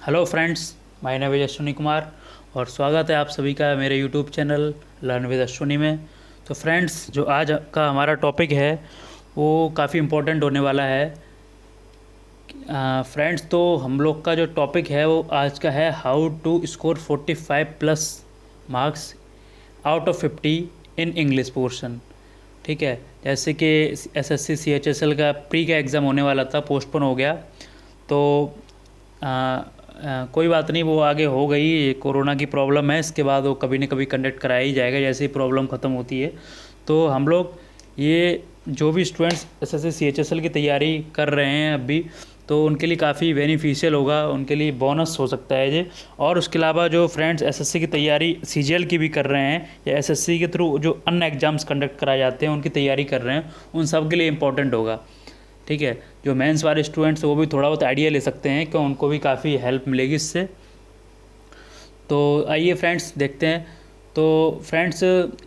Hello friends, my name is Ashwini Kumar और स्वागत है आप सभी का मेरे YouTube channel learn with Ashwini में। तो फ्रेंड्स, जो आज का हमारा टॉपिक है वो काफ़ी इम्पोर्टेंट होने वाला है। फ्रेंड्स, तो हम लोग का जो टॉपिक है वो आज का है how to score 45 plus marks out of 50 in English portion. ठीक है, जैसे कि एसएससी सीएचएसएल का प्री का एग्ज़ाम होने वाला था, पोस्टपोन हो गया। तो कोई बात नहीं, वो आगे हो गई। ये कोरोना की प्रॉब्लम है, इसके बाद वो कभी न कभी कंडक्ट कराया ही जाएगा जैसे ही प्रॉब्लम ख़त्म होती है। तो हम लोग ये जो भी स्टूडेंट्स एसएससी सीएचएसएल की तैयारी कर रहे हैं अभी, तो उनके लिए काफ़ी बेनिफिशियल होगा, उनके लिए बोनस हो सकता है ये। और उसके अलावा जो फ्रेंड्स एसएससी की तैयारी सीजीएल की भी कर रहे हैं या एसएससी के थ्रू जो अन्य एग्ज़ाम्स कंडक्ट कराए जाते हैं उनकी तैयारी कर रहे हैं, उन सब के लिए इम्पोर्टेंट होगा। ठीक है, जो मेंस वाले स्टूडेंट्स वो भी थोड़ा बहुत आइडिया ले सकते हैं कि उनको भी काफ़ी हेल्प मिलेगी इससे। तो आइए फ्रेंड्स देखते हैं। तो फ्रेंड्स,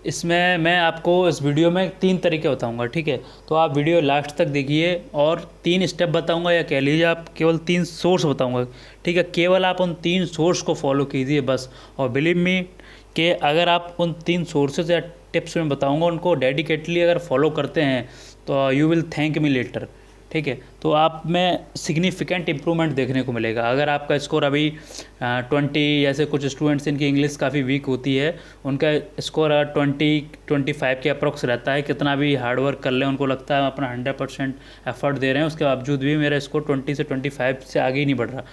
इसमें मैं आपको इस वीडियो में 3 तरीके बताऊंगा। ठीक है, तो आप वीडियो लास्ट तक देखिए और 3 स्टेप बताऊंगा, या कह लीजिए आप केवल 3 सोर्स बताऊंगा। ठीक है, केवल आप उन 3 सोर्स को फॉलो कीजिए बस। और बिलीव मी कि अगर आप उन 3 सोर्सेज या टिप्स में बताऊंगा उनको डेडिकेटली अगर फॉलो करते हैं तो you will thank me later. ठीक है, तो आप में सिग्निफिकेंट इम्प्रूवमेंट देखने को मिलेगा। अगर आपका स्कोर अभी 20, जैसे कुछ स्टूडेंट्स इनकी इंग्लिश काफ़ी वीक होती है, उनका स्कोर 20-25 के अप्रॉक्स रहता है। कितना भी हार्डवर्क कर लें, उनको लगता है हम अपना 100% एफर्ट दे रहे हैं, उसके बावजूद भी मेरा स्कोर 20 से 25 से आगे ही नहीं बढ़ रहा।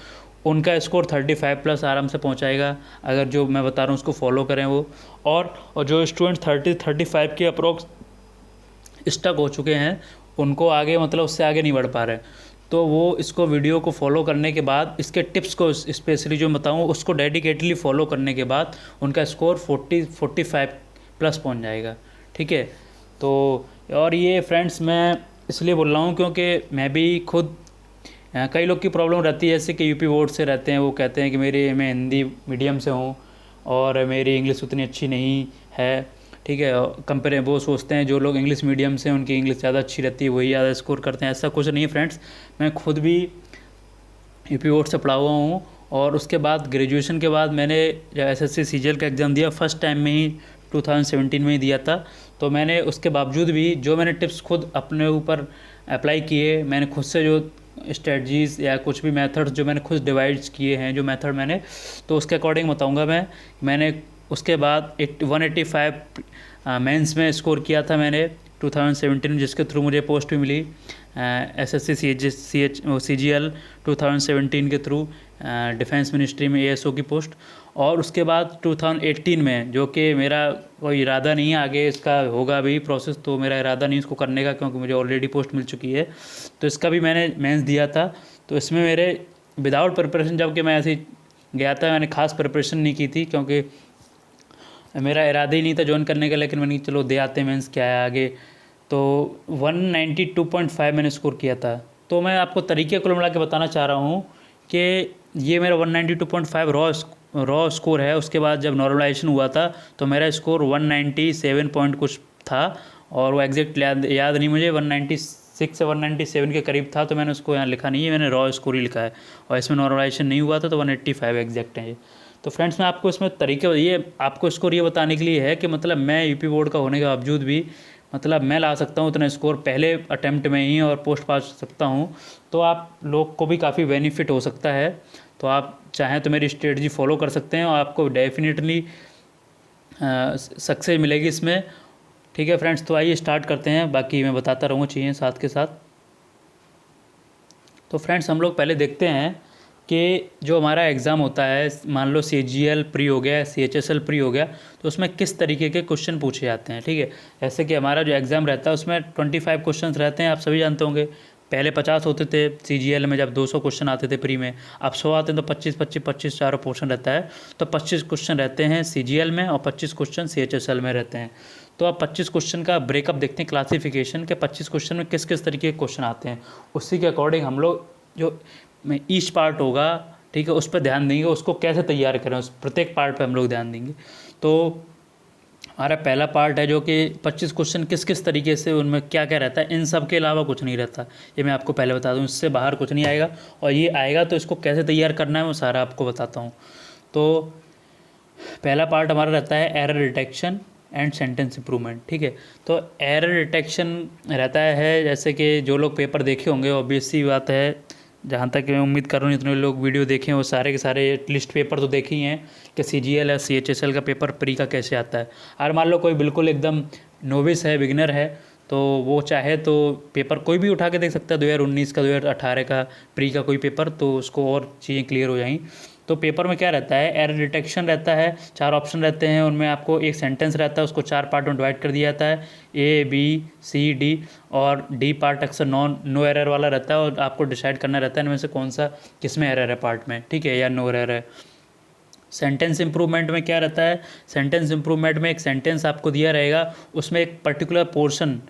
उनका स्कोर 35 प्लस आराम से पहुंचाएगा अगर जो मैं बता रहा हूँ उसको फॉलो करें वो। और जो स्टूडेंट 30-35 के अप्रॉक्स स्टक हो चुके हैं, उनको आगे मतलब उससे आगे नहीं बढ़ पा रहे, तो वो इसको वीडियो को फॉलो करने के बाद, इसके टिप्स को स्पेशली जो बताऊँ उसको डेडिकेटली फॉलो करने के बाद उनका स्कोर 40-45 प्लस पहुंच जाएगा। ठीक है, तो और ये फ्रेंड्स मैं इसलिए बोल रहा हूँ क्योंकि मैं भी खुद कई लोग की प्रॉब्लम रहती है, जैसे कि यूपी बोर्ड से रहते हैं, वो कहते हैं कि मैं हिंदी मीडियम से हूँ और मेरी इंग्लिश उतनी अच्छी नहीं है। ठीक है, कंपेयर वो सोचते हैं जो लोग इंग्लिश मीडियम से उनकी इंग्लिश ज़्यादा अच्छी रहती है वही ज़्यादा स्कोर करते हैं। ऐसा कुछ नहीं है फ्रेंड्स, मैं खुद भी यूपी बोर्ड से पढ़ा हुआ हूँ और उसके बाद ग्रेजुएशन के बाद मैंने एसएससी सीजीएल का एग्ज़ाम दिया, फर्स्ट टाइम में ही 2017 में ही दिया था। तो मैंने उसके बावजूद भी जो मैंने टिप्स खुद अपने ऊपर अप्लाई किए, मैंने खुद से जो स्ट्रेटजीज़ या कुछ भी मेथड्स जो मैंने खुद डिवाइड्स किए हैं, जो मेथड मैंने, तो उसके अकॉर्डिंग बताऊंगा मैंने उसके बाद 185 मेंस में स्कोर किया था मैंने 2017 में, जिसके थ्रू मुझे पोस्ट भी मिली एसएससी सीजीएल 2017 के थ्रू डिफेंस मिनिस्ट्री में एएसओ की पोस्ट। और उसके बाद 2018 में, जो कि मेरा कोई इरादा नहीं है आगे इसका होगा भी प्रोसेस, तो मेरा इरादा नहीं इसको करने का क्योंकि मुझे ऑलरेडी पोस्ट मिल चुकी है, तो इसका भी मैंने मेंस दिया था। तो इसमें मेरे विदाउट प्रिपरेशन, जबकि मैं ऐसे गया था, मैंने खास प्रिपरेशन नहीं की थी क्योंकि मेरा इरादा ही नहीं था ज्वाइन करने का, लेकिन मैंने चलो दे आते हैं मेंस क्या है आगे। तो 192.5 मैंने स्कोर किया था। तो मैं आपको तरीके को मिला के बताना चाह रहा हूँ कि ये मेरा 192.5 रॉ स्कोर है। उसके बाद जब नॉर्मलाइजेशन हुआ था तो मेरा स्कोर 197 पॉइंट कुछ था, और वो एग्जैक्ट याद नहीं मुझे, 196 से 197 के करीब था, तो मैंने उसको यहाँ लिखा नहीं है, मैंने रॉ स्कोर ही लिखा है। और इसमें नॉर्मलाइजेशन नहीं हुआ था तो 185 एग्जैक्ट है ये। तो फ्रेंड्स, मैं आपको इसमें तरीके, ये आपको स्कोर ये बताने के लिए है कि मतलब मैं यूपी बोर्ड का होने के बावजूद भी मतलब मैं ला सकता हूँ उतना स्कोर पहले अटैम्प्ट में ही और पोस्ट पा सकता हूँ। तो आप लोग को भी काफ़ी बेनिफिट हो सकता है। तो आप चाहें तो मेरी स्ट्रेटजी फॉलो कर सकते हैं और आपको डेफिनेटली सक्सेस मिलेगी इसमें। ठीक है फ्रेंड्स, तो आइए स्टार्ट करते हैं, बाकी मैं बताता रहूँगा चीज़ें साथ के साथ। तो फ्रेंड्स, हम लोग पहले देखते हैं कि जो हमारा एग्ज़ाम होता है, मान लो सीजीएल प्री हो गया, सीएचएसएल प्री हो गया, तो उसमें किस तरीके के क्वेश्चन पूछे जाते हैं। ठीक है, जैसे कि हमारा जो एग्ज़ाम रहता है उसमें 25 क्वेश्चन रहते हैं, आप सभी जानते होंगे। पहले 50 होते थे सीजीएल में, जब 200 क्वेश्चन आते थे प्री में, अब 100 आते हैं तो 25-25-25 चारों पोर्शन रहता है। तो 25 क्वेश्चन रहते हैं सीजीएल में और 25 क्वेश्चन सीएचएसएल में रहते हैं। तो आप 25 क्वेश्चन का ब्रेकअप देखते हैं, क्लासिफिकेशन के 25 क्वेश्चन में किस किस तरीके के क्वेश्चन आते हैं, उसी के अकॉर्डिंग हम लोग जो में ईच पार्ट होगा, ठीक है, उस पर ध्यान देंगे, उसको कैसे तैयार करें, उस प्रत्येक पार्ट पे हम लोग ध्यान देंगे। तो हमारा पहला पार्ट है जो कि 25 क्वेश्चन किस किस तरीके से, उनमें क्या क्या रहता है, इन सब के अलावा कुछ नहीं रहता। ये मैं आपको पहले बता दूं, इससे बाहर कुछ नहीं आएगा। और ये आएगा तो इसको कैसे तैयार करना है वो सारा आपको बताता हूँ। तो पहला पार्ट हमारा रहता है error detection and sentence improvement. ठीक है, तो एरर डिटेक्शन रहता है, जैसे कि जो लोग पेपर देखे होंगे, ऑब्वियस सी बात है, जहाँ तक मैं उम्मीद कर रहा हूँ जितने लोग वीडियो देखे हैं वो सारे के सारे लिस्ट पेपर तो देखे ही हैं कि CGL या CHSL का पेपर प्री का कैसे आता है। और मान लो कोई बिल्कुल एकदम नोविस है, बिगिनर है, तो वो चाहे तो पेपर कोई भी उठा के देख सकता है, 2019 का, 2018 का प्री का कोई पेपर, तो उसको और चीज़ें क्लियर हो जाएंगी। तो पेपर में क्या रहता है, एरर डिटेक्शन रहता है, 4 ऑप्शन रहते हैं, उनमें आपको एक सेंटेंस रहता है, उसको 4 पार्ट में डिवाइड कर दिया जाता है, A B C D, और D पार्ट अक्सर नो एरर वाला रहता है, और आपको डिसाइड करना रहता है इनमें से कौन सा किस में एरर है पार्ट में, ठीक है, या नो एरर है। सेंटेंस इंप्रूवमेंट में क्या रहता है, सेंटेंस इंप्रूवमेंट में एक सेंटेंस आपको दिया रहेगा, उसमें एक पर्टिकुलर पोर्शन,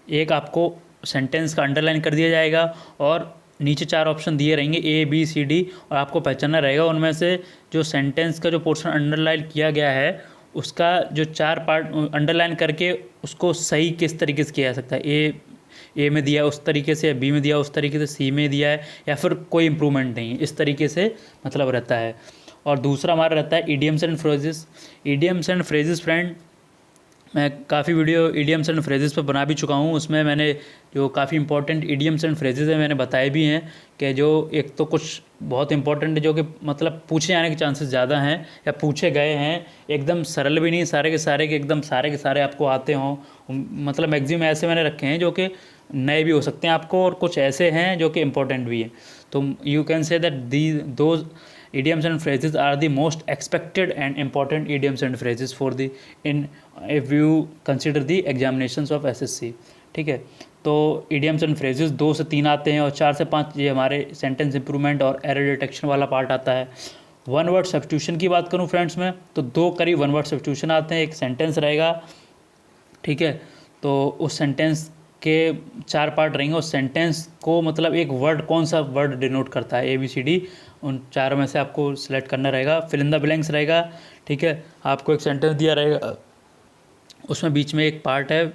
एक आपको सेंटेंस का अंडरलाइन कर दिया जाएगा, और नीचे 4 ऑप्शन दिए रहेंगे A B C D, और आपको पहचानना रहेगा उनमें से जो सेंटेंस का जो पोर्शन अंडरलाइन किया गया है उसका जो 4 पार्ट अंडरलाइन करके उसको सही किस तरीके से किया जा सकता है। ए में दिया उस तरीके से, बी में दिया उस तरीके से, सी में दिया है, या फिर कोई इंप्रूवमेंट नहीं, इस तरीके से मतलब रहता है। और दूसरा हमारा रहता है idioms and phrases. Idioms and phrases friend, मैं काफ़ी वीडियो ईडियम्स एंड फ्रेजेस पर बना भी चुका हूँ, उसमें मैंने जो काफ़ी इंपॉर्टेंट ईडियम्स एंड फ्रेजेस हैं मैंने बताए भी हैं कि जो एक तो कुछ बहुत इंपॉर्टेंट है जो कि मतलब पूछे जाने के चांसेस ज़्यादा हैं या पूछे गए हैं, एकदम सरल भी नहीं सारे के एकदम सारे के सारे आपको आते हों, मतलब मैक्सिमम ऐसे मैंने रखे हैं जो कि नए भी हो सकते हैं आपको, और कुछ ऐसे हैं जो कि इंपॉर्टेंट भी हैं। तो you can say that those idioms and phrases are the most expected and important idioms and phrases for the in if you consider the examinations of SSC। ठीक है, तो idioms and phrases 2 से 3 आते हैं, और 4 से 5 ये हमारे सेंटेंस इंप्रूवमेंट और एरर डिटेक्शन वाला पार्ट आता है। वन वर्ड सब्स्टिट्यूशन की बात करूँ फ्रेंड्स में, तो 2 करीब वन वर्ड सब्स्टिट्यूशन आते हैं, एक सेंटेंस रहेगा, ठीक है, तो उस सेंटेंस के 4 पार्ट रहेंगे, उस सेंटेंस को मतलब एक वर्ड कौन सा वर्ड डिनोट करता है, ABCD, उन 4 में से आपको सिलेक्ट करना रहेगा। फिल इन द ब्लैंक्स रहेगा, ठीक है, आपको एक सेंटेंस दिया रहेगा, उसमें बीच में एक पार्ट है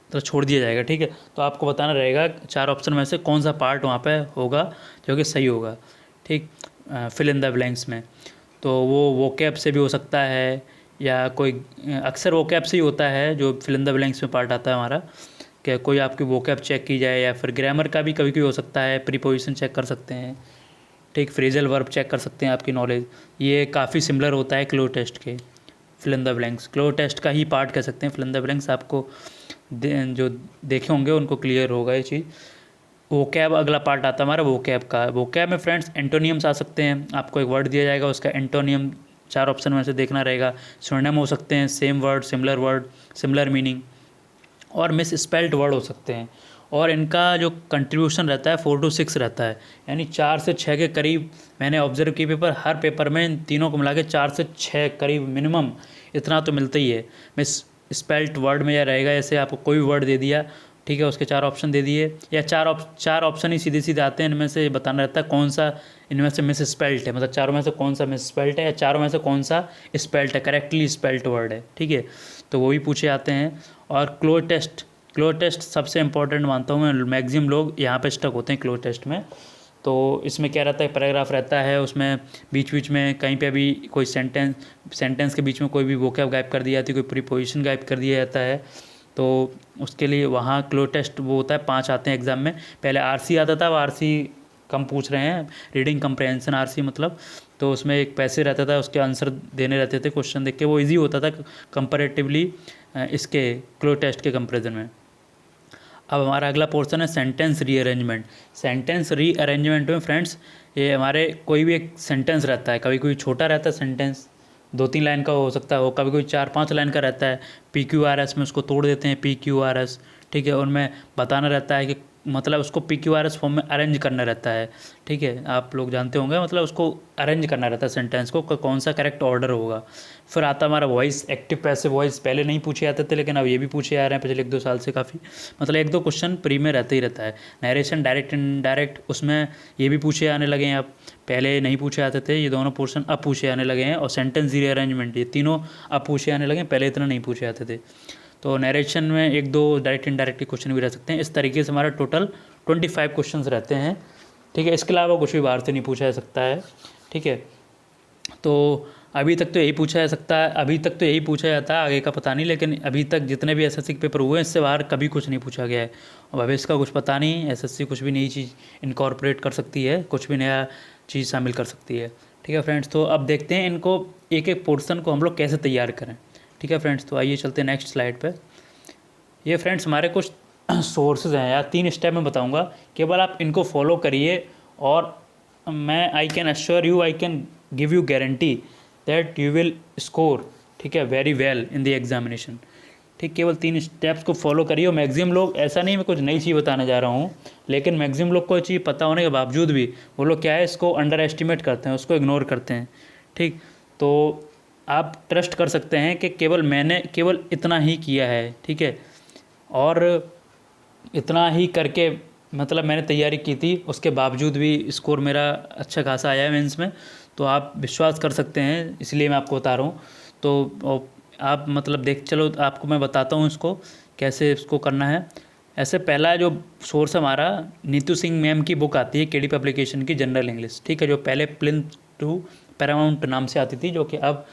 तो छोड़ दिया जाएगा, ठीक है, तो आपको बताना रहेगा 4 ऑप्शन में से कौन सा पार्ट वहाँ पे होगा जो कि सही होगा। ठीक, फिल इन द ब्लैंक्स में तो वो वोकैब से भी हो सकता है, या कोई अक्सर वोकैब से ही होता है जो फिल इन द ब्लैंक्स में पार्ट आता है हमारा, कि कोई आपकी वोकैब चेक की जाए, या फिर ग्रामर का भी कभी कभी हो सकता है, प्रीपोजिशन चेक कर सकते हैं, ठीक, फ्रेजल वर्ब चेक कर सकते हैं आपकी नॉलेज। ये काफ़ी सिमिलर होता है क्लो टेस्ट के, fill in the blanks cloze test का ही पार्ट कह सकते हैं फिल इन द ब्लैंक्स। आपको जो देखे होंगे उनको क्लियर होगा ये चीज़। वोकैब अगला पार्ट आता है हमारा वोकैब का। वोकैब में फ्रेंड्स एंटोनियम्स आ सकते हैं, आपको एक वर्ड दिया जाएगा, उसका एंटोनियम 4 ऑप्शन में से देखना रहेगा। सिनोनिम हो सकते हैं, सेम वर्ड, सिमिलर मीनिंग, और मिस स्पेल्ड वर्ड हो सकते हैं। और इनका जो कंट्रीब्यूशन रहता है 4 to 6 रहता है, यानी 4 से 6 के करीब मैंने ऑब्जर्व किए पेपर, हर पेपर में इन तीनों को मिला के 4 से 6 करीब मिनिमम इतना तो मिलता ही है। मिस स्पेल्ट वर्ड में यह रहेगा, जैसे आपको कोई वर्ड दे दिया, ठीक है, उसके 4 ऑप्शन दे दिए, या 4 ऑप्शन ही सीधे सीधे आते हैं, इनमें से बताना रहता है कौन सा इनमें से मिस स्पेल्ट है, मतलब 4 में से कौन सा मिस स्पेल्ट है, या 4 में से कौन सा स्पेल्ट है, करेक्टली स्पेल्ट वर्ड है, ठीक है, तो वो भी पूछे जाते हैं। और क्लो टेस्ट सबसे इंपॉर्टेंट मानता हूँ मैं, मैक्सिमम लोग यहाँ पे स्टक होते हैं क्लो टेस्ट में। तो इसमें क्या रहता है, पैराग्राफ रहता है, उसमें बीच बीच में कहीं पे भी कोई सेंटेंस के बीच में कोई भी वोकैब गायब कर दी जाती है, कोई प्रीपोजिशन गायब कर दिया जाता है, तो उसके लिए वहाँ क्लो टेस्ट वो होता है। 5 आते हैं एग्ज़ाम में, पहले RC आता था, अब RC कम पूछ रहे हैं, रीडिंग कंप्रेहेंशन RC मतलब, तो उसमें एक पैसे रहता था, उसके आंसर देने रहते थे, क्वेश्चन देख के वो ईजी होता था कंपैरेटिवली इसके क्लो टेस्ट के कंपेरिजन में। अब हमारा अगला पोर्शन है सेंटेंस रीअरेंजमेंट। सेंटेंस रीअरेंजमेंट में फ्रेंड्स ये हमारे कोई भी एक सेंटेंस रहता है, कभी कोई छोटा रहता है सेंटेंस, 2-3 लाइन का हो सकता है वो, कभी कोई 4-5 लाइन का रहता है, PQRS में उसको तोड़ देते हैं, PQRS, ठीक है, उनमें बताना रहता है कि मतलब उसको PQRS फॉर्म में अरेंज करना रहता है। ठीक है, आप लोग जानते होंगे, मतलब उसको अरेंज करना रहता है सेंटेंस को, कौन सा करेक्ट ऑर्डर होगा। फिर आता हमारा वॉइस, एक्टिव पैसिव वॉइस। पहले नहीं पूछे जाते थे, लेकिन अब ये भी पूछे जा रहे हैं पिछले 1-2 साल से काफ़ी, मतलब 1-2 क्वेश्चन प्री में रहता ही रहता है। नरेशन, डायरेक्ट इनडायरेक्ट, उसमें ये भी पूछे आने लगे हैं अब, पहले नहीं पूछे जाते थे। ये दोनों पोर्शन अब पूछे आने लगे हैं। और सेंटेंस रीअरेंजमेंट, ये तीनों अब पूछे आने लगे हैं, पहले इतना नहीं पूछे जाते थे। तो नरेशन में 1-2 डायरेक्ट इनडायरेक्ट के क्वेश्चन भी रह सकते हैं। इस तरीके से हमारा टोटल 25 क्वेश्चंस रहते हैं। ठीक है, इसके अलावा कुछ भी बाहर से नहीं पूछा जा सकता है। ठीक है, तो अभी तक तो यही पूछा जा सकता है, अभी तक तो यही पूछा जाता है, आगे का पता नहीं। लेकिन अभी तक जितने भी एसएससी के पेपर हुए हैं, इससे बाहर कभी कुछ नहीं पूछा गया है। और भविष्य का कुछ पता नहीं, एसएससी कुछ भी नई चीज़ इनकॉर्पोरेट कर सकती है, कुछ भी नया चीज़ शामिल कर सकती है। ठीक है फ्रेंड्स, तो अब देखते हैं इनको एक एक पोर्सन को हम लोग कैसे तैयार करें। ठीक है फ्रेंड्स, तो आइए चलते हैं नेक्स्ट स्लाइड पर। ये फ्रेंड्स हमारे कुछ सोर्सेज हैं यार, 3 स्टेप में बताऊंगा, केवल आप इनको फॉलो करिए। और मैं I can assure you, I can give you guarantee that you will score, ठीक है, very well in the examination. ठीक, केवल 3 स्टेप्स को फॉलो करिए। और मैक्सिमम लोग, ऐसा नहीं मैं कुछ नई चीज़ बताने जा रहा हूँ, लेकिन मैक्सिमम लोग को चीज़ पता होने के बावजूद भी वो लोग क्या है, इसको अंडर एस्टिमेट करते हैं, उसको इग्नोर करते हैं। ठीक, तो आप ट्रस्ट कर सकते हैं कि केवल मैंने केवल इतना ही किया है। ठीक है, और इतना ही करके मतलब मैंने तैयारी की थी, उसके बावजूद भी स्कोर मेरा अच्छा खासा आया है मेंस में। तो आप विश्वास कर सकते हैं, इसलिए मैं आपको बता रहा हूँ। तो आप मतलब देख चलो, आपको मैं बताता हूँ इसको कैसे इसको करना है। ऐसे पहला जो सोर्स हमारा, नीतू सिंह मैम की बुक आती है केडी पब्लिकेशन की, जनरल इंग्लिश। ठीक है, जो पहले प्लिंथ टू पैरामाउंट नाम से आती थी, जो कि अब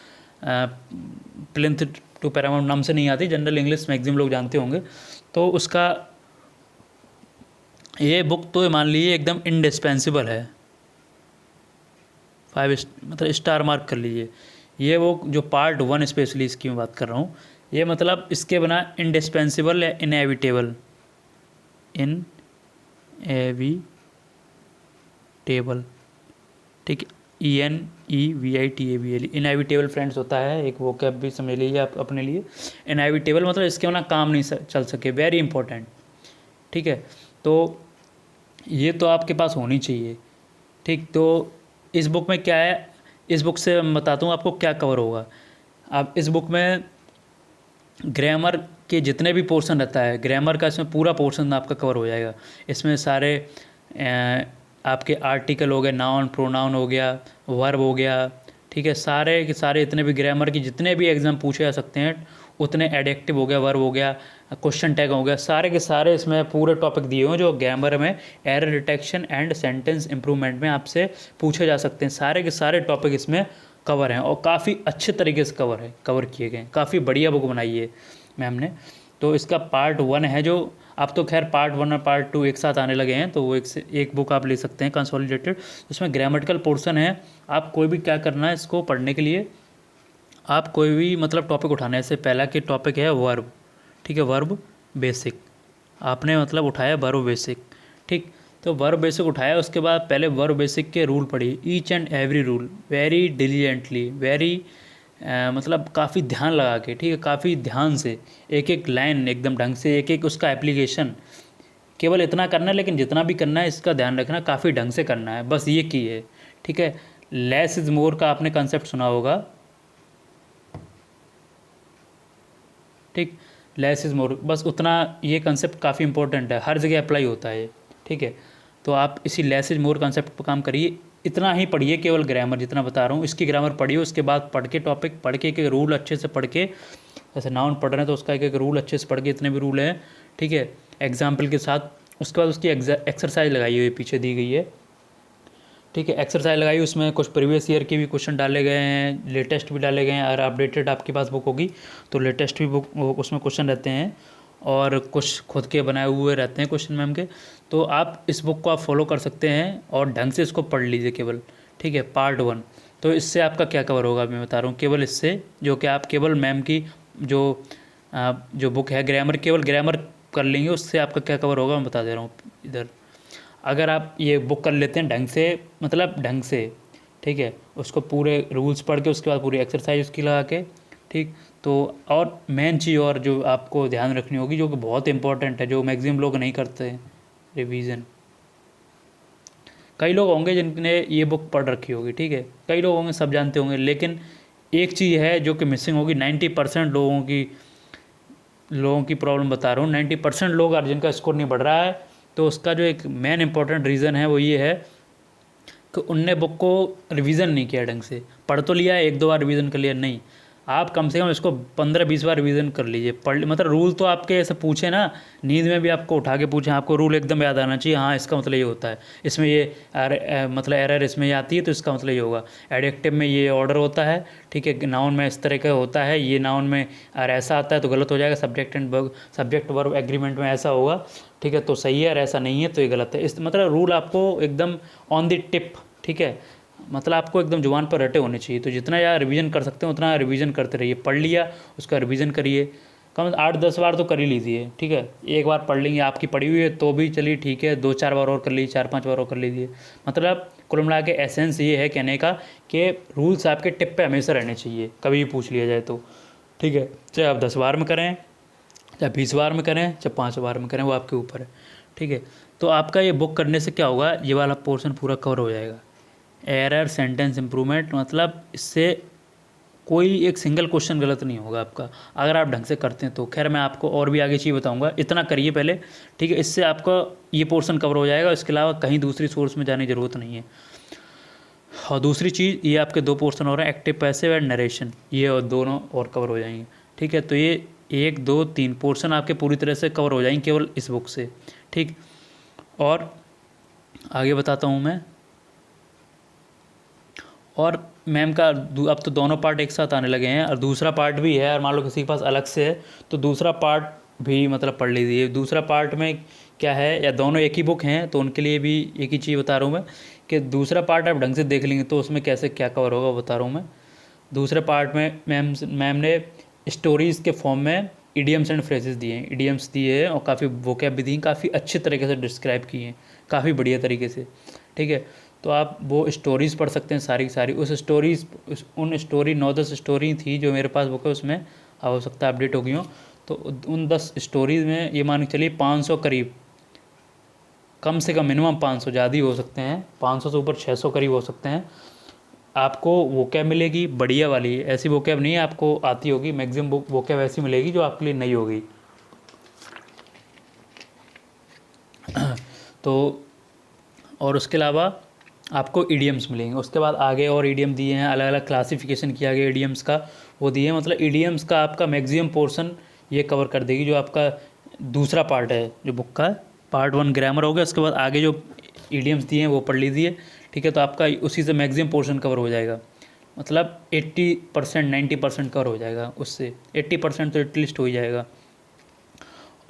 प्लिंथ टू पैरामाउंट नाम से नहीं आती, जनरल इंग्लिश मैक्सिमम लोग जानते होंगे। तो उसका ये बुक तो मान लीजिए एकदम इंडिस्पेंसिबल है, 5 मतलब स्टार मार्क कर लीजिए। ये वो जो पार्ट 1 स्पेशली इसकी मैं बात कर रहा हूँ, ये मतलब इसके बिना इंडिस्पेंसिबल या इनएविटेबल, ठीक, ENEVITABLE, इनएविटेबल फ्रेंड्स होता है एक, वो कैब भी समझ लीजिए आप अपने लिए। इनएविटेबल मतलब इसके बिना काम नहीं चल सके, वेरी इंपॉर्टेंट। ठीक है, तो ये तो आपके पास होनी चाहिए। ठीक, तो इस बुक में क्या है, इस बुक से मैं बताता हूँ आपको क्या कवर होगा। आप इस बुक में ग्रामर के जितने भी पोर्शन रहता है, ग्रामर का इसमें पूरा पोर्शन आपका कवर हो जाएगा। इसमें सारे आपके आर्टिकल हो गए, नाउन प्रोनाउन हो गया, वर्ब हो गया। ठीक है, सारे के सारे इतने भी ग्रामर की जितने भी एग्जाम पूछे जा सकते हैं, उतने एडजेक्टिव हो गया, वर्ब हो गया, क्वेश्चन टैग हो गया, सारे के सारे इसमें पूरे टॉपिक दिए हुए हैं जो ग्रामर में error detection and sentence improvement में आपसे पूछे जा सकते हैं। सारे के सारे टॉपिक इसमें कवर हैं और काफ़ी अच्छे तरीके से कवर किए गए हैं। काफ़ी बढ़िया बुक बनाई है मैम ने। तो इसका पार्ट 1 है, जो अब तो खैर पार्ट 1 और पार्ट 2 एक साथ आने लगे हैं, तो वो एक बुक आप ले सकते हैं कंसोलिडेटेड। उसमें ग्रामेटिकल पोर्शन है। आप कोई भी क्या करना है इसको पढ़ने के लिए, आप कोई भी मतलब टॉपिक उठाना है। जैसे पहला के टॉपिक है वर्ब, ठीक है, वर्ब बेसिक, आपने मतलब उठाया वर्ब बेसिक। ठीक, तो वर्ब बेसिक उठाया, उसके बाद पहले वर्ब बेसिक के रूल पढ़िए, each and every rule very diligently, very मतलब काफ़ी ध्यान लगा के, ठीक है, काफ़ी ध्यान से एक एक लाइन एकदम ढंग से, एक एक उसका एप्लीकेशन, केवल इतना करना है। लेकिन जितना भी करना है इसका ध्यान रखना, काफ़ी ढंग से करना है, बस ये की है। ठीक है, लेस इज़ मोर का आपने कंसेप्ट सुना होगा। ठीक, लेस इज़ मोर, बस उतना, ये कंसेप्ट काफ़ी इंपॉर्टेंट है, हर जगह अप्लाई होता है। ठीक है, तो आप इसी लेस इज़ मोर कंसेप्ट पर काम करिए। इतना ही पढ़िए, केवल ग्रामर जितना बता रहा हूँ इसकी ग्रामर पढ़िए। उसके बाद पढ़ के टॉपिक पढ़ के एक एक रूल अच्छे से पढ़ के, जैसे नाउन पढ़ रहे हैं तो उसका एक एक रूल अच्छे से पढ़ के, इतने भी रूल हैं, ठीक है, एग्जाम्पल के साथ। उसके बाद उसकी एक्सरसाइज लगाई हुई पीछे दी गई है। ठीक है, एक्सरसाइज लगाई, उसमें कुछ प्रीवियस ईयर के भी क्वेश्चन डाले गए हैं, लेटेस्ट भी डाले गए हैं। अगर अपडेटेड आपके पास बुक होगी तो लेटेस्ट भी बुक उसमें क्वेश्चन रहते हैं, और कुछ खुद के बनाए हुए रहते हैं क्वेश्चन मैम के। तो आप इस बुक को आप फॉलो कर सकते हैं और ढंग से इसको पढ़ लीजिए केवल। ठीक है, पार्ट 1। तो इससे आपका क्या कवर होगा मैं बता रहा हूँ, केवल इससे, जो कि आप केवल मैम की जो बुक है ग्रामर, केवल ग्रामर कर लेंगे, उससे आपका क्या कवर होगा मैं बता दे रहा हूँ इधर। अगर आप ये बुक कर लेते हैं ढंग से, मतलब ढंग से, ठीक है, उसको पूरे रूल्स पढ़ के, उसके बाद पूरी एक्सरसाइज उसकी लगा के, ठीक, तो और मेन चीज़ और जो आपको ध्यान रखनी होगी, जो कि बहुत इंपॉर्टेंट है, जो मैक्सिमम लोग नहीं करते हैं, रिवीजन। कई लोग होंगे जिनने ये बुक पढ़ रखी होगी, ठीक है, कई लोग होंगे सब जानते होंगे, लेकिन एक चीज़ है जो कि मिसिंग होगी 90% लोगों की प्रॉब्लम बता रहा हूँ। 90% लोग और जिनका स्कोर नहीं बढ़ रहा है, तो उसका जो एक मेन इंपॉर्टेंट रीज़न है वो ये है कि उनने बुक को रिवीजन नहीं किया ढंग से। पढ़ तो लिया, एक दो बार रिवीजन कर लिया, नहीं, आप कम से कम इसको 15-20 बार रिवीजन कर लीजिए। मतलब रूल तो आपके ऐसे पूछे ना, नींद में भी आपको उठा के पूछे, आपको रूल एकदम याद आना चाहिए। हाँ, इसका मतलब ये होता है, इसमें ये मतलब एरर इसमें ये आती है तो इसका मतलब ये होगा। एडजेक्टिव में ये ऑर्डर होता है, ठीक है, नाउन में इस तरह का होता है, ये नाउन में अगर ऐसा आता है तो गलत हो जाएगा, सब्जेक्ट वर्ब एग्रीमेंट में ऐसा होगा, ठीक है, तो सही है, और ऐसा नहीं है तो ये गलत है। इस मतलब रूल आपको एकदम ऑन द टिप, ठीक है, मतलब आपको एकदम जुबान पर रटे होने चाहिए। तो जितना यार रिवीजन कर सकते हैं उतना रिवीजन करते रहिए। पढ़ लिया, उसका रिवीजन करिए, कम 8-10 बार तो कर ही लीजिए, ठीक है। एक बार पढ़ लेंगे, आपकी पढ़ी हुई है तो भी चलिए ठीक है, 2-4 बार और कर लीजिए, 4-5 बार और कर लीजिए। मतलब कुल मिला के एसेंस ये है कहने का कि रूल्स आपके टिप पे हमेशा रहने चाहिए, कभी भी पूछ लिया जाए तो, ठीक है। चाहे आप 10 बार में करें, चाहे 20 बार में करें, चाहे 5 बार में करें, वो आपके ऊपर है, ठीक है। तो आपका ये बुक करने से क्या होगा, ये वाला पोर्शन पूरा कवर हो जाएगा। एरर, सेंटेंस इम्प्रूवमेंट, मतलब इससे कोई एक सिंगल क्वेश्चन गलत नहीं होगा आपका, अगर आप ढंग से करते हैं तो। खैर मैं आपको और भी आगे चीज़ बताऊंगा, इतना करिए पहले, ठीक है, इससे आपका ये पोर्शन कवर हो जाएगा। इसके अलावा कहीं दूसरी सोर्स में जाने की ज़रूरत नहीं है। और दूसरी चीज़, ये आपके 2 पोर्शन हो रहे हैं, एक्टिव पैसिव एंड नरेशन, ये और दोनों और कवर हो जाएंगे, ठीक है। तो ये 1 2 3 पोर्शन आपके पूरी तरह से कवर हो जाएंगे केवल इस बुक से, ठीक। और आगे बताता हूँ मैं। और मैम का अब तो दोनों पार्ट एक साथ आने लगे हैं, और दूसरा पार्ट भी है, और मान लो किसी के पास अलग से है तो दूसरा पार्ट भी मतलब पढ़ लीजिए। दूसरा पार्ट में क्या है, या दोनों एक ही बुक हैं तो उनके लिए भी एक ही चीज़ बता रहा हूँ मैं, कि दूसरा पार्ट आप ढंग से देख लेंगे तो उसमें कैसे क्या कवर होगा बता रहा हूँ मैं। दूसरे पार्ट में मैम ने स्टोरीज़ के फॉर्म में इडियम्स एंड फ्रेजेस दिए हैं, इडियम्स दिए हैं, और काफ़ी वोकैब भी दी हैं, काफ़ी अच्छे तरीके से डिस्क्राइब किए हैं, काफ़ी बढ़िया तरीके से, ठीक है। तो आप वो स्टोरीज़ पढ़ सकते हैं सारी की सारी। उन स्टोरी 9-10 स्टोरी थी जो मेरे पास बुक है, उसमें हो सकता है अपडेट हो गई हो, तो उन 10 स्टोरीज़ में ये मान के चलिए 500 करीब, कम से कम मिनिमम 500, ज़्यादा ही हो सकते हैं, 500 से ऊपर 600 करीब हो सकते हैं। आपको वोकैब मिलेगी बढ़िया वाली, ऐसी वोकैब नहीं है आपको आती होगी, मैक्सिमम वोकैब ऐसी मिलेगी जो आपके लिए नई होगी। तो और उसके अलावा आपको ईडियम्स मिलेंगे। उसके बाद आगे और ईडियम दिए हैं, अलग अलग क्लासिफिकेशन किया गया ईडियम्स का, वो दिए हैं। मतलब ईडियम्स का आपका मैक्सिमम पोर्शन ये कवर कर देगी, जो आपका दूसरा पार्ट है जो बुक का। पार्ट 1 ग्रामर हो गया, उसके बाद आगे जो ईडियम्स दिए हैं वो पढ़ लीजिए, ठीक है। तो आपका उसी से मैक्सिमम पोर्शन कवर हो जाएगा, मतलब 80% 90% कवर हो जाएगा उससे, 80% तो एटलीस्ट हो ही जाएगा।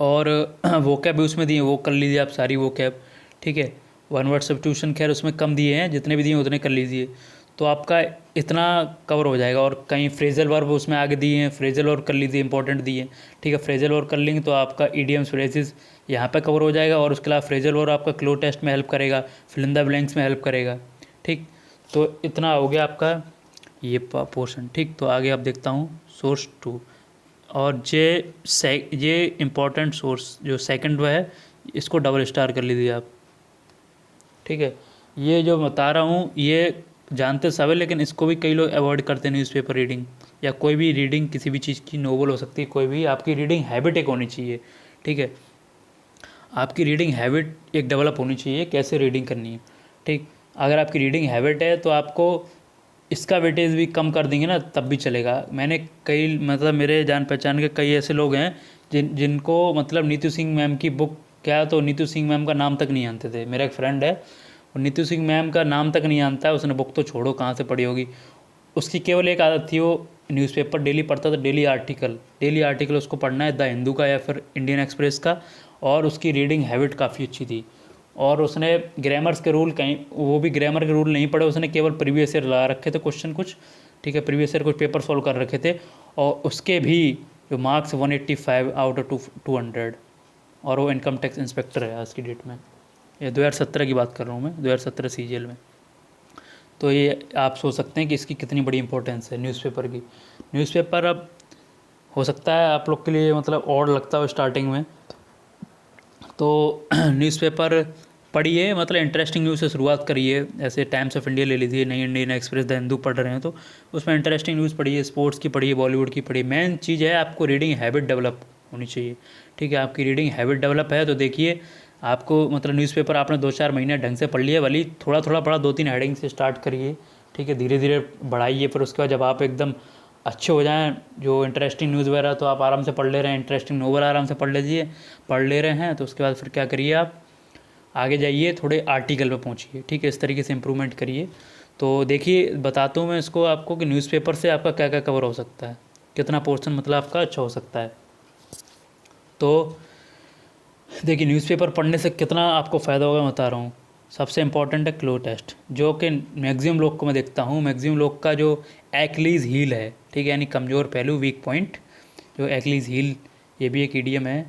और वोकैब भी उसमें दिए, वो कर लीजिए आप सारी वोकैब, ठीक है। 1 वर्ड सब्स्टिट्यूशन खैर उसमें कम दिए हैं, जितने भी दिए उतने कर लीजिए, तो आपका इतना कवर हो जाएगा। और कहीं फ्रेजल वर्ब उसमें आगे दिए हैं, फ्रेजल वर्ब कर लीजिए, इंपॉर्टेंट दिए हैं, ठीक है। फ्रेजल वर्ब कर लेंगे तो आपका ईडियम्स फ्रेजेस यहाँ पे कवर हो जाएगा। और उसके अलावा फ्रेजल वर्ब आपका क्लो टेस्ट में हेल्प करेगा, फिल इन द ब्लैंक्स में हेल्प करेगा, ठीक। तो इतना हो गया आपका ये पोर्शन, ठीक। तो आगे आप देखता हूँ सोर्स 2, और ये इम्पोर्टेंट सोर्स जो सेकंड वो है, इसको डबल स्टार कर लीजिए आप, ठीक है। ये जो बता रहा हूँ ये जानते सब है, लेकिन इसको भी कई लोग अवॉइड करते हैं। न्यूज़पेपर रीडिंग या कोई भी रीडिंग किसी भी चीज़ की, नोवेल हो सकती है, कोई भी, आपकी रीडिंग हैबिट एक होनी चाहिए, ठीक है। आपकी रीडिंग हैबिट एक डेवलप होनी चाहिए, कैसे रीडिंग करनी है, ठीक। अगर आपकी रीडिंग हैबिट है तो आपको इसका वेटेज भी कम कर देंगे ना तब भी चलेगा। मैंने कई मतलब मेरे जान पहचान के कई ऐसे लोग हैं जिनको मतलब नीतू सिंह मैम की बुक, क्या तो नीतू सिंह मैम का नाम तक नहीं जानते थे। मेरा एक फ्रेंड है, और नीतू सिंह मैम का नाम तक नहीं जानता है, उसने बुक तो छोड़ो कहाँ से पढ़ी होगी। उसकी केवल एक आदत थी, वो न्यूज़पेपर डेली पढ़ता था, डेली आर्टिकल उसको पढ़ना है, द हिंदू का या फिर इंडियन एक्सप्रेस का। और उसकी रीडिंग हैबिट काफ़ी अच्छी थी। और उसने ग्रामर्स के रूल कहीं, वो भी ग्रामर के रूल नहीं पढ़े, उसने केवल प्रीवियस ईयर लगा रखे थे क्वेश्चन कुछ, ठीक है, प्रीवियस ईयर कुछ पेपर सॉल्व कर रखे थे, और उसके भी जो मार्क्स 185 आउट ऑफ 200। और वो इनकम टैक्स इंस्पेक्टर है आज की डेट में। ये 2017 की बात कर रहा हूँ मैं, 2017 सीजीएल में। तो ये आप सोच सकते हैं कि इसकी कितनी बड़ी इंपॉर्टेंस है न्यूज़पेपर की। न्यूज़पेपर अब हो सकता है आप लोग के लिए मतलब और लगता हो स्टार्टिंग में, तो न्यूज़पेपर पढ़िए, मतलब इंटरेस्टिंग न्यूज़ से शुरुआत करिए। ऐसे टाइम्स ऑफ इंडिया ले लीजिए, नई इंडियन एक्सप्रेस, द हिंदू पढ़ रहे हैं तो उसमें इंटरेस्टिंग न्यूज़ पढ़िए, स्पोर्ट्स की पढ़िए, बॉलीवुड की पढ़िए। मेन चीज़ है आपको रीडिंग हैबिट डेवलप होनी चाहिए, ठीक है। आपकी रीडिंग हैबिट डेवलप है तो देखिए आपको, मतलब न्यूज़पेपर आपने 2-4 महीने ढंग से पढ़ लिया, भले ही थोड़ा थोड़ा पढ़ा, 2-3 हेडिंग से स्टार्ट करिए, ठीक है। धीरे धीरे बढ़ाइए, फिर उसके बाद जब आप एकदम अच्छे हो जाएं, जो इंटरेस्टिंग न्यूज़ वगैरह तो आप आराम से पढ़ ले रहे हैं, इंटरेस्टिंग नोवेल आराम से पढ़ लीजिए, पढ़ ले रहे हैं, तो उसके बाद फिर क्या करिए, आप आगे जाइए, थोड़े आर्टिकल पे पहुंचिए, ठीक है। इस तरीके से इम्प्रूवमेंट करिए। तो देखिए बताता हूँ मैं इसको आपको कि न्यूज़पेपर से आपका क्या क्या कवर हो सकता है, कितना पोर्शन मतलब आपका अच्छा हो सकता है। तो देखिए न्यूज़पेपर पढ़ने से कितना आपको फ़ायदा होगा मैं बता रहा हूँ। सबसे इम्पॉर्टेंट है क्लो टेस्ट, जो कि मैक्सिमम लोग को मैं देखता हूँ, मैक्सिमम लोग का जो एक्लीज़ हील है, ठीक है, यानी कमज़ोर पहलू, वीक पॉइंट, जो एक्लीज़ हील, ये भी एक ईडियम है।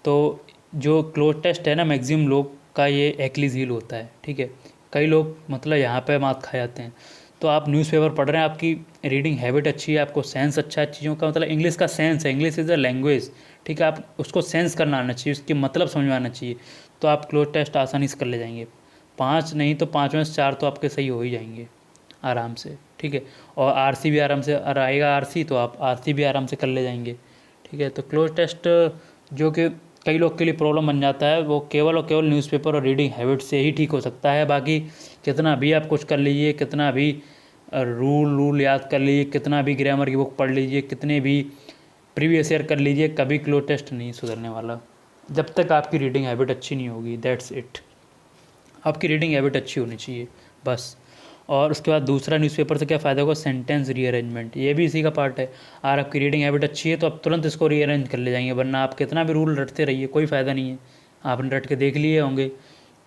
तो जो क्लो टेस्ट है ना, मैक्सिमम लोग का ये एक्लीज़ हील होता है, ठीक है। कई लोग मतलब यहाँ पे मात खा जाते हैं। तो आप न्यूज़पेपर पढ़ रहे हैं, आपकी रीडिंग हैबिट अच्छी है, आपको सेंस अच्छा है चीज़ों का, मतलब इंग्लिश का सेंस है, इंग्लिश इज़ अ लैंग्वेज, ठीक है। आप उसको सेंस करना आना चाहिए, उसके मतलब समझ में आना चाहिए, तो आप क्लोज टेस्ट आसानी से कर ले जाएंगे। 5 नहीं तो 5 में से 4 तो आपके सही हो ही जाएंगे आराम से, ठीक है। और आरसी भी आराम से आएगा, आरसी तो आप आरसी भी आराम से कर ले जाएंगे, ठीक है। तो क्लोज टेस्ट जो कि कई लोग के लिए प्रॉब्लम बन जाता है, वो केवल और केवल न्यूज़पेपर और रीडिंग हैबिट से ही ठीक हो सकता है। बाकी कितना भी आप कुछ कर लीजिए, कितना भी रूल याद कर लीजिए, कितना भी ग्रामर की बुक पढ़ लीजिए, कितने भी प्रीवियस ईयर कर लीजिए, कभी क्लो टेस्ट नहीं सुधरने वाला जब तक आपकी रीडिंग हैबिट अच्छी नहीं होगी। दैट्स इट, आपकी रीडिंग हैबिट अच्छी होनी चाहिए बस। और उसके बाद दूसरा, न्यूज़पेपर से क्या फ़ायदा होगा, सेंटेंस रीअरेंजमेंट, ये भी इसी का पार्ट है। अगर आपकी रीडिंग हैबिट अच्छी है तो आप तुरंत इसको रीअरेंज कर ले जाएंगे, वरना आप कितना भी रूल रटते रहिए कोई फ़ायदा नहीं है। आपने रट के देख लिए होंगे,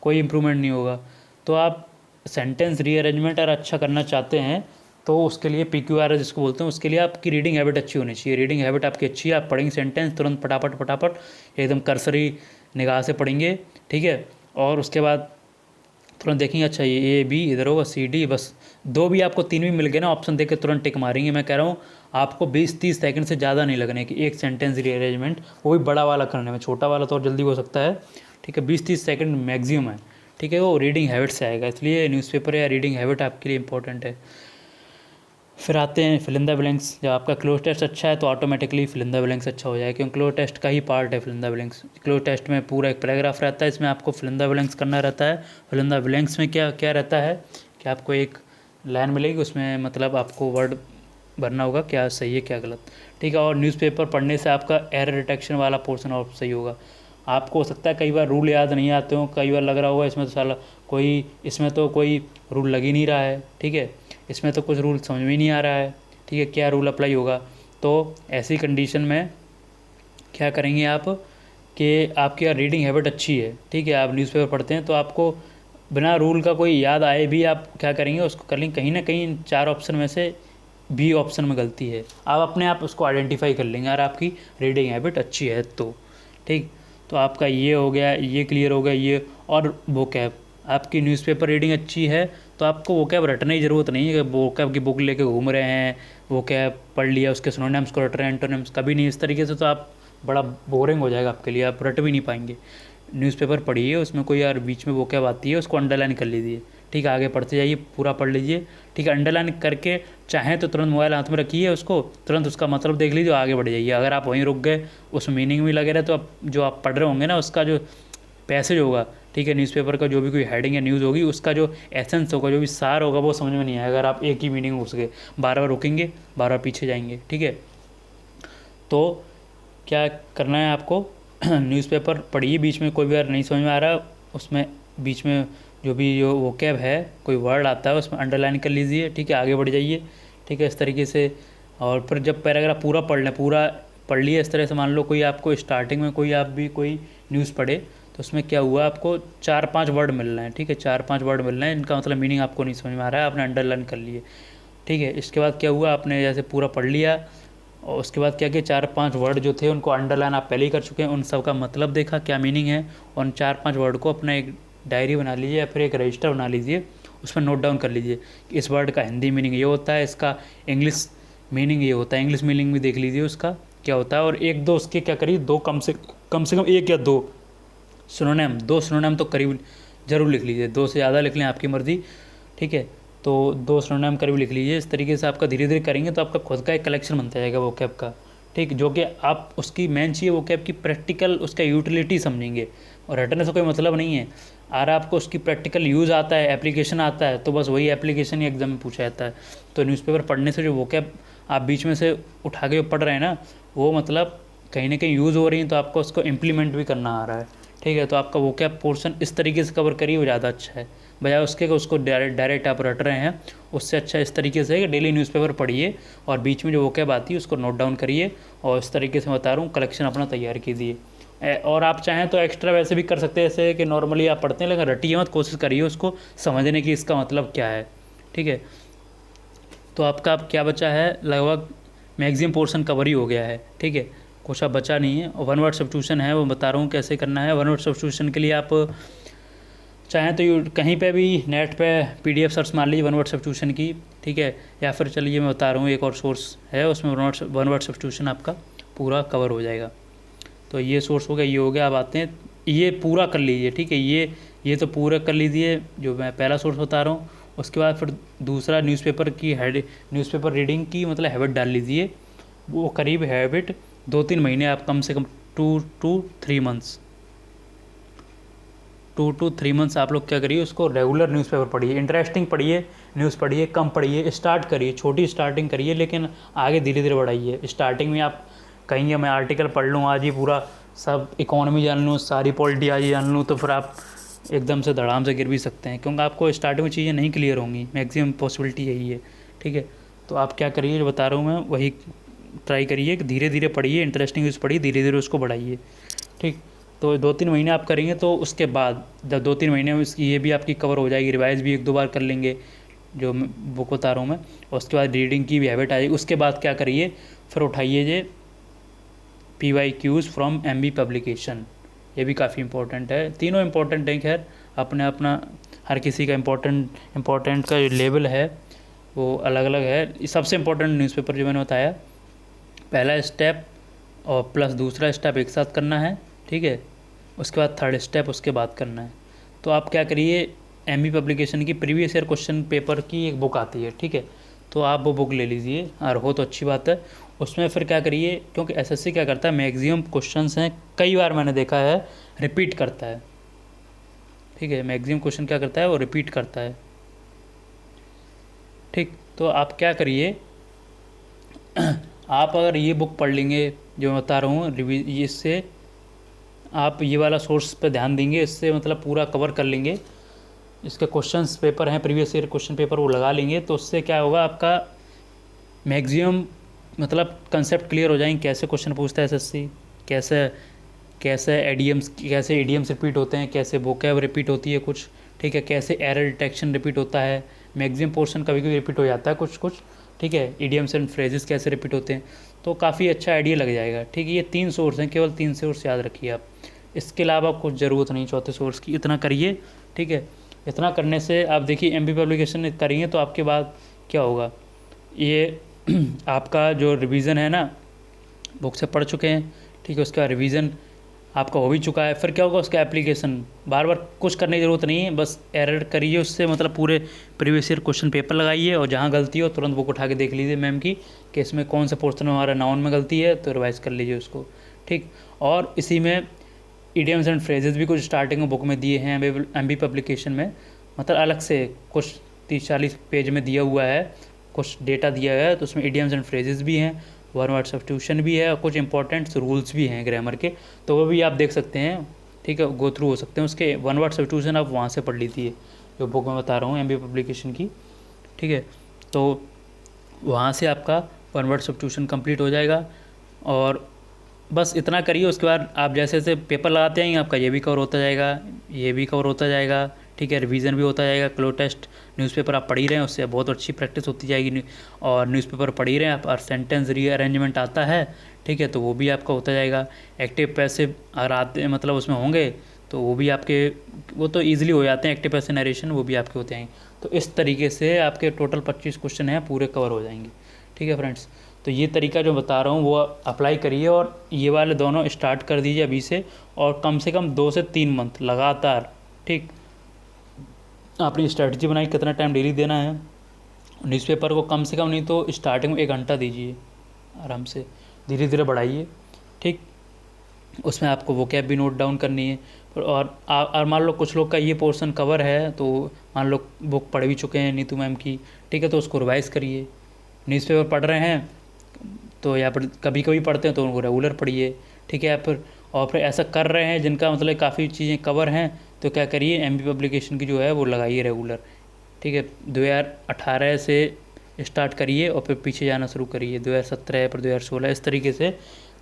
कोई इंप्रूवमेंट नहीं होगा। तो आप सेंटेंस रीअरेंजमेंट अगर अच्छा करना चाहते हैं तो उसके लिए PQR जिसको बोलते हैं, उसके लिए आपकी रीडिंग हैबिट अच्छी होनी चाहिए। रीडिंग हैबिट आपकी अच्छी है, आप पढ़ेंगे सेंटेंस तुरंत फटाफट फटाफट एकदम कर्सरी निगाह से पढ़ेंगे, ठीक है। और उसके बाद तुरंत देखेंगे अच्छा ये बी इधर होगा, CD, बस 2 भी आपको 3 भी मिल गए ना, ऑप्शन देख के तुरंत टिक मारेंगे। मैं कह रहा हूँ आपको 20-30 सेकंड से ज़्यादा नहीं लगने कि एक सेंटेंस रीअरेंजमेंट, वो भी बड़ा वाला करने में, छोटा वाला तो और जल्दी हो सकता है, ठीक है। 20-30 सेकंड मैक्सिमम है, ठीक है। वो रीडिंग हैबिट से आएगा, इसलिए न्यूज़पेपर या रीडिंग हैबिट आपके लिए इंपॉर्टेंट है। फिर आते हैं फिल इन द ब्लैंक्स। जब आपका क्लोज टेस्ट अच्छा है तो automatically fill in the blanks अच्छा हो जाएगा, क्योंकि क्लोज टेस्ट का ही पार्ट है fill in the blanks. Cloze test में पूरा एक पैराग्राफ रहता है, इसमें आपको फिल इन द ब्लैंक्स करना रहता है। फिल इन द ब्लैंक्स में क्या क्या रहता है कि आपको एक लाइन मिलेगी, उसमें मतलब आपको वर्ड भरना होगा, क्या सही है क्या गलत, ठीक है। और न्यूज़पेपर पढ़ने से आपका एरर डिटेक्शन वाला पोर्शन और सही होगा। आपको हो सकता है कई बार रूल याद नहीं आते हो, कई बार लग रहा होगा इसमें तो साला कोई, इसमें तो कोई रूल लग ही नहीं रहा है, ठीक है, इसमें तो कुछ रूल समझ में नहीं आ रहा है, ठीक है, क्या रूल अप्लाई होगा। तो ऐसी कंडीशन में क्या करेंगे आप कि आपकी रीडिंग हैबिट अच्छी है, ठीक है, आप न्यूज़पेपर पढ़ते हैं, तो आपको बिना रूल का कोई याद आए भी आप क्या करेंगे, उसको कर लेंगे। कहीं ना कहीं 4 ऑप्शन में से बी ऑप्शन में गलती है, आप अपने आप उसको आइडेंटिफाई कर लेंगे अगर आपकी रीडिंग हैबिट अच्छी है तो, ठीक। तो आपका ये हो गया, ये क्लियर हो गया ये। और वोकैब, आपकी न्यूज़पेपर रीडिंग अच्छी है तो आपको वोकैब रटने की ज़रूरत नहीं है कि वोकैब की बुक लेके घूम रहे हैं, वोकैब पढ़ लिया उसके सिनोनिम्स को रट रहे हैं, एंटोनिम्स, कभी नहीं। इस तरीके से तो आप बड़ा बोरिंग हो जाएगा आपके लिए, आप रट भी नहीं पाएंगे। न्यूज़पेपर पढ़िए, उसमें कोई यार बीच में वोकैब आती है उसको अंडरलाइन कर लीजिए, ठीक है, आगे पढ़ते जाइए, पूरा पढ़ लीजिए, ठीक है। अंडरलाइन करके चाहें तो तुरंत मोबाइल हाथ में रखिए, उसको तुरंत उसका मतलब देख लीजिए, आगे बढ़ जाइए। अगर आप वहीं रुक गए, उस मीनिंग में लगे रहे, तो आप जो आप पढ़ रहे होंगे ना उसका जो पैसेज होगा, ठीक है, न्यूज़पेपर का जो भी कोई हेडिंग या न्यूज़ होगी उसका जो एसेंस होगा, जो भी सार होगा, वो समझ में नहीं आएगा अगर आप एक ही मीनिंग में घुस गए, बार बार रुकेंगे, बार बार पीछे जाएंगे, ठीक है। तो क्या करना है आपको, न्यूज़पेपर पढ़िए, बीच में कोई भी अगर नहीं समझ में आ रहा उसमें बीच में जो भी जो वोकैब है, कोई वर्ड आता है उसमें अंडरलाइन कर लीजिए, ठीक है, आगे बढ़ जाइए, ठीक है, इस तरीके से। और फिर जब पैराग्राफ पूरा पढ़ लें, पूरा पढ़ लिए इस तरह से, मान लो कोई आपको स्टार्टिंग में कोई आप भी कोई न्यूज़ पढ़े तो उसमें क्या हुआ, आपको 4-5 वर्ड मिल रहे हैं, ठीक है, 4-5 वर्ड मिल रहे हैं, इनका मतलब मीनिंग आपको नहीं समझ में आ रहा है, आपने अंडरलाइन कर लिए, ठीक है। इसके बाद क्या हुआ, आपने जैसे पूरा पढ़ लिया और उसके बाद क्या कि 4-5 वर्ड जो थे उनको अंडरलाइन आप पहले ही कर चुके हैं, उन सब का मतलब देखा क्या मीनिंग है, और उन 4-5 वर्ड को अपना एक डायरी बना लीजिए या फिर एक रजिस्टर बना लीजिए, उसमें नोट डाउन कर लीजिए कि इस वर्ड का हिंदी मीनिंग ये होता है, इसका इंग्लिश मीनिंग ये होता है, इंग्लिश मीनिंग भी देख लीजिए उसका क्या होता है। और 1-2 उसके क्या करिए, 2 कम से कम 1 या 2 सिनोनिम, 2 सिनोनिम तो करीब ज़रूर लिख लीजिए, 2 से ज़्यादा लिख लें आपकी मर्ज़ी, ठीक है। तो 2 सिनोनिम करीब लिख लीजिए। इस तरीके से आपका धीरे धीरे करेंगे तो आपका खुद का एक कलेक्शन बनता जाएगा वोकैब का, ठीक, जो कि आप उसकी मेन चाहिए वोकैब की प्रैक्टिकल उसका यूटिलिटी समझेंगे, और रटने से कोई मतलब नहीं है। अगर आपको उसकी प्रैक्टिकल यूज़ आता है, एप्लीकेशन आता है, तो बस वही एप्लीकेशन ही एग्जाम में पूछा जाता है। तो न्यूज़पेपर पढ़ने से जो वोकैब आप बीच में से उठा के पढ़ रहे हैं ना, वो मतलब कहीं ना कहीं यूज़ हो रही है, तो आपको उसको इम्प्लीमेंट भी करना आ रहा है, ठीक है। तो आपका वोकैब पोर्शन इस तरीके से कवर करिए, वो ज़्यादा अच्छा है, बजाय उसके कि उसको डायरेक्ट आप रट रहे हैं। उससे अच्छा इस तरीके से है कि डेली न्यूज़पेपर पढ़िए और बीच में जो वोकैब आती है उसको नोट डाउन करिए, और इस तरीके से बता रहा हूँ कलेक्शन अपना तैयार कीजिए। और आप चाहें तो एक्स्ट्रा वैसे भी कर सकते हैं, जैसे कि नॉर्मली आप पढ़ते हैं, लेकिन रटिए मत, कोशिश करिए उसको समझने की, इसका मतलब क्या है, ठीक है। तो आपका अब क्या बचा है, लगभग मैक्सिमम पोर्शन कवर ही हो गया है, ठीक है, कुछ अब बचा नहीं है। और वन वर्ड सब्स्टिट्यूशन है, वो बता रहा हूँ कैसे करना है। वन वर्ड सब्स्टिट्यूशन के लिए आप चाहें तो कहीं पे भी नेट पे PDF सर्च मार लीजिए वन वर्ड सब्स्टिट्यूशन की, ठीक है। या फिर चलिए मैं बता रहा हूँ, एक और सोर्स है, उसमें वन वर्ड सब्स्टिट्यूशन आपका पूरा कवर हो जाएगा। तो ये सोर्स हो गया, ये हो गया। अब आते हैं, ये पूरा कर लीजिए, ठीक है, ये तो पूरा कर लीजिए जो मैं पहला सोर्स बता रहा हूँ। उसके बाद फिर दूसरा न्यूज़पेपर रीडिंग की मतलब हैबिट डाल लीजिए। वो करीब हैबिट 2-3 महीने आप कम से कम 2 to 3 मंथ्स 2 to 3 मंथ्स आप लोग क्या करिए, उसको रेगुलर न्यूज़पेपर पढ़िए, इंटरेस्टिंग पढ़िए, न्यूज़ पढ़िए, कम पढ़िए, स्टार्ट करिए, छोटी स्टार्टिंग करिए, लेकिन आगे धीरे धीरे बढ़ाइए। स्टार्टिंग में आप कहेंगे मैं आर्टिकल पढ़ लूँ आज ही पूरा, सब इकोनॉमी जान लूँ, सारी पॉलिटी आज ही जान लूँ, तो फिर आप एकदम से धड़ाम से गिर भी सकते हैं, क्योंकि आपको स्टार्टिंग में चीज़ें नहीं क्लियर होंगी, मैक्सिमम पॉसिबिलिटी यही है, ठीक है। तो आप क्या करिए, जो बता रहा हूँ मैं वही ट्राई करिए कि धीरे धीरे पढ़िए, इंटरेस्टिंग न्यूज़ पढ़िए, धीरे धीरे उसको बढ़ाइए, ठीक। तो 2-3 महीने आप करेंगे, तो उसके बाद जब 2-3 महीने में ये भी आपकी कवर हो जाएगी, रिवाइज़ भी 1-2 बार कर लेंगे जो बुक बता रहा हूँ मैं, और उसके बाद रीडिंग की भी हैबिट आ जाएगी। उसके बाद क्या करिए, फिर उठाइए जे PYQs फ्रॉम MB पब्लिकेशन, ये भी काफ़ी इंपॉर्टेंट है। तीनों इंपॉर्टेंट हैं, खैर अपने अपना हर किसी का इम्पोर्टेंट का जो लेवल है वो अलग अलग है। सबसे इम्पोर्टेंट न्यूज़पेपर जो मैंने बताया, पहला स्टेप और प्लस दूसरा स्टेप एक साथ करना है, ठीक है। उसके बाद थर्ड स्टेप उसके बाद करना है। तो आप क्या करिए, MB पब्लिकेशन की प्रीवियस ईयर क्वेश्चन पेपर की एक बुक आती है, ठीक है, तो आप वो बुक ले लीजिए, और हो तो अच्छी बात है। उसमें फिर क्या करिए, क्योंकि SSC क्या करता है, मैक्सिमम क्वेश्चंस हैं, कई बार मैंने देखा है रिपीट करता है, ठीक है, मैक्सिमम क्वेश्चन क्या करता है, वो रिपीट करता है, ठीक। तो आप क्या करिए, आप अगर ये बुक पढ़ लेंगे जो मैं बता रहा हूँ, इससे आप ये वाला सोर्स पे ध्यान देंगे, इससे मतलब पूरा कवर कर लेंगे, इसके क्वेश्चंस पेपर हैं प्रीवियस ईयर क्वेश्चन पेपर वो लगा लेंगे, तो उससे क्या होगा, आपका मैक्सिमम मतलब कंसेप्ट क्लियर हो जाएंगे, कैसे क्वेश्चन पूछता है SSC, कैसे कैसे एडीएम्स रिपीट होते हैं, कैसे वोकैब रिपीट होती है कुछ, ठीक है, कैसे एरर डिटेक्शन रिपीट होता है, मैक्सिमम पोर्शन कभी कभी रिपीट हो जाता है कुछ, ठीक है, इडियम्स एंड फ्रेजेस कैसे रिपीट होते हैं, तो काफ़ी अच्छा आइडिया लग जाएगा, ठीक है। ये 3 सोर्स हैं, केवल 3 सोर्स याद रखिए आप, इसके अलावा कुछ ज़रूरत नहीं चौथे सोर्स की, इतना करिए, ठीक है। इतना करने से आप देखिए MB पब्लिकेशन करेंगे तो आपके बाद क्या होगा, ये आपका जो रिवीजन है ना, बुक से पढ़ चुके हैं, ठीक है, उसका रिवीजन आपका हो भी चुका है, फिर क्या होगा, उसका एप्लीकेशन बार बार कुछ करने की ज़रूरत नहीं है, बस एरर करिए उससे, मतलब पूरे प्रीवियस ईयर क्वेश्चन पेपर लगाइए, और जहाँ गलती हो तुरंत बुक उठा के देख लीजिए मैम की कि इसमें कौन सा पोर्शन में हमारा नाउन में गलती है, तो रिवाइज़ कर लीजिए उसको, ठीक। और इसी में इडियम्स एंड फ्रेजेस भी कुछ स्टार्टिंग में बुक में दिए हैं MB पब्लिकेशन में, मतलब अलग से कुछ 30-40 पेज में दिया हुआ है, कुछ डेटा दिया गया है, तो उसमें इडियम्स एंड फ्रेजेस भी हैं, वन वर्ड सब्स्टिट्यूशन भी है, और कुछ इंपॉर्टेंट रूल्स भी हैं ग्रामर के, तो वो भी आप देख सकते हैं, ठीक है, गो थ्रू हो सकते हैं उसके। वन वर्ड सब्स्टिट्यूशन आप वहाँ से पढ़ लीजिए जो बुक में बता रहा हूँ MB पब्लिकेशन की, ठीक है। तो वहाँ से आपका वन वर्ड सब्स्टिट्यूशन कंप्लीट हो जाएगा, और बस इतना करिए। उसके बाद आप जैसे जैसे पेपर लगाते आएंगे, आपका ये भी कवर होता जाएगा, ये भी कवर होता जाएगा, ठीक है, रिवीजन भी होता जाएगा। क्लो टेस्ट न्यूज़पेपर आप पढ़ ही रहे हैं, उससे बहुत अच्छी प्रैक्टिस होती जाएगी, और न्यूज़पेपर पढ़ ही रहे हैं आप, और सेंटेंस रीअरेंजमेंट आता है, ठीक है, तो वो भी आपका होता जाएगा। एक्टिव पैसिव अगर आते मतलब उसमें होंगे तो वो भी आपके, वो तो ईजिली हो जाते हैं, एक्टिव पैसिव नरेशन वो भी आपके होते हैं। तो इस तरीके से आपके टोटल 25 क्वेश्चन हैं, पूरे कवर हो जाएंगे, ठीक है फ्रेंड्स। तो ये तरीका जो बता रहा हूँ वो अप्लाई करिए और ये वाले दोनों स्टार्ट कर दीजिए अभी से, और कम से कम 2 से 3 मंथ लगातार, ठीक, अपनी स्ट्रेटजी बनाई कितना टाइम डेली देना है। न्यूज़पेपर को कम से कम नहीं तो स्टार्टिंग में 1 घंटा दीजिए आराम से, धीरे धीरे बढ़ाइए, ठीक। उसमें आपको वोकैब भी नोट डाउन करनी है। और मान लो कुछ लोग का ये पोर्शन कवर है तो मान लो बुक पढ़ भी चुके हैं नीतू मैम की, ठीक है, तो उसको रिवाइज़ करिए। न्यूज़पेपर पढ़ रहे हैं तो या फिर कभी कभी पढ़ते हैं तो उनको रेगुलर पढ़िए, ठीक है। फिर ऐसा कर रहे हैं जिनका मतलब काफ़ी चीज़ें कवर हैं तो क्या करिए, एमपी पब्लिकेशन की जो है वो लगाइए रेगुलर, ठीक है। 2018 से स्टार्ट करिए और फिर पीछे जाना शुरू करिए, 2017 फिर 2016, इस तरीके से